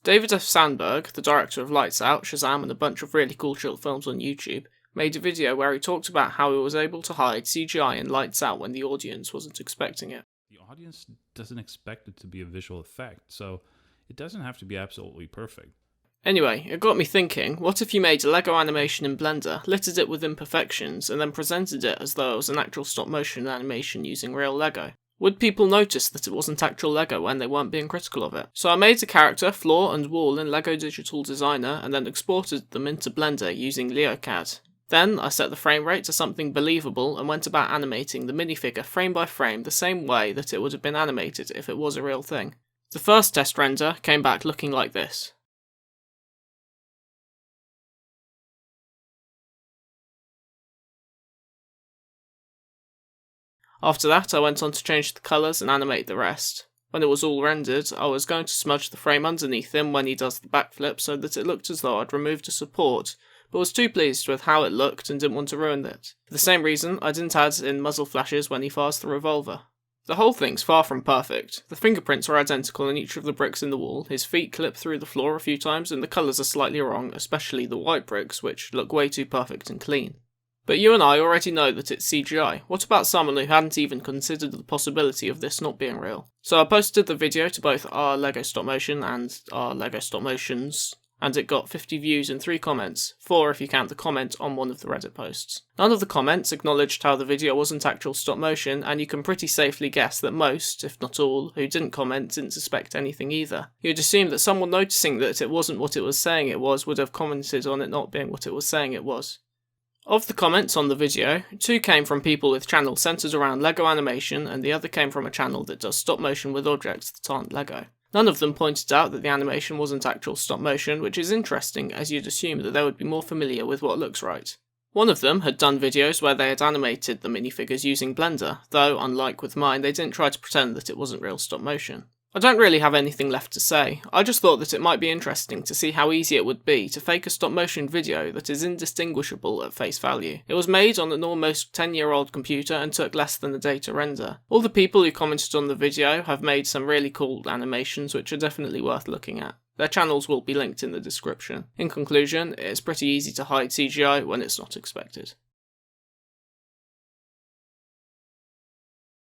David F. Sandberg, the director of Lights Out, Shazam and a bunch of really cool short films on YouTube, made a video where he talked about how he was able to hide CGI in Lights Out when the audience wasn't expecting it. The audience doesn't expect it to be a visual effect, so it doesn't have to be absolutely perfect. Anyway, it got me thinking, what if you made a Lego animation in Blender, littered it with imperfections, and then presented it as though it was an actual stop-motion animation using real Lego? Would people notice that it wasn't actual Lego when they weren't being critical of it? So I made a character, floor and wall in Lego Digital Designer and then exported them into Blender using LeoCAD. Then I set the frame rate to something believable and went about animating the minifigure frame by frame the same way that it would have been animated if it was a real thing. The first test render came back looking like this. After that, I went on to change the colours and animate the rest. When it was all rendered, I was going to smudge the frame underneath him when he does the backflip so that it looked as though I'd removed a support, but was too pleased with how it looked and didn't want to ruin it. For the same reason, I didn't add in muzzle flashes when he fires the revolver. The whole thing's far from perfect. The fingerprints are identical in each of the bricks in the wall, his feet clip through the floor a few times, and the colours are slightly wrong, especially the white bricks, which look way too perfect and clean. But you and I already know that it's CGI. What about someone who hadn't even considered the possibility of this not being real? So I posted the video to both our Lego Stop Motion and our Lego Stop Motions, and it got 50 views and 3 comments, 4 if you count the comment on one of the Reddit posts. None of the comments acknowledged how the video wasn't actual stop motion, and you can pretty safely guess that most, if not all, who didn't comment didn't suspect anything either. You'd assume that someone noticing that it wasn't what it was saying it was would have commented on it not being what it was saying it was. Of the comments on the video, 2 came from people with channels centred around Lego animation and the other came from a channel that does stop motion with objects that aren't Lego. None of them pointed out that the animation wasn't actual stop motion, which is interesting as you'd assume that they would be more familiar with what looks right. One of them had done videos where they had animated the minifigures using Blender, though unlike with mine they didn't try to pretend that it wasn't real stop motion. I don't really have anything left to say. I just thought that it might be interesting to see how easy it would be to fake a stop-motion video that is indistinguishable at face value. It was made on an almost 10-year-old computer and took less than a day to render. All the people who commented on the video have made some really cool animations which are definitely worth looking at. Their channels will be linked in the description. In conclusion, it's pretty easy to hide CGI when it's not expected.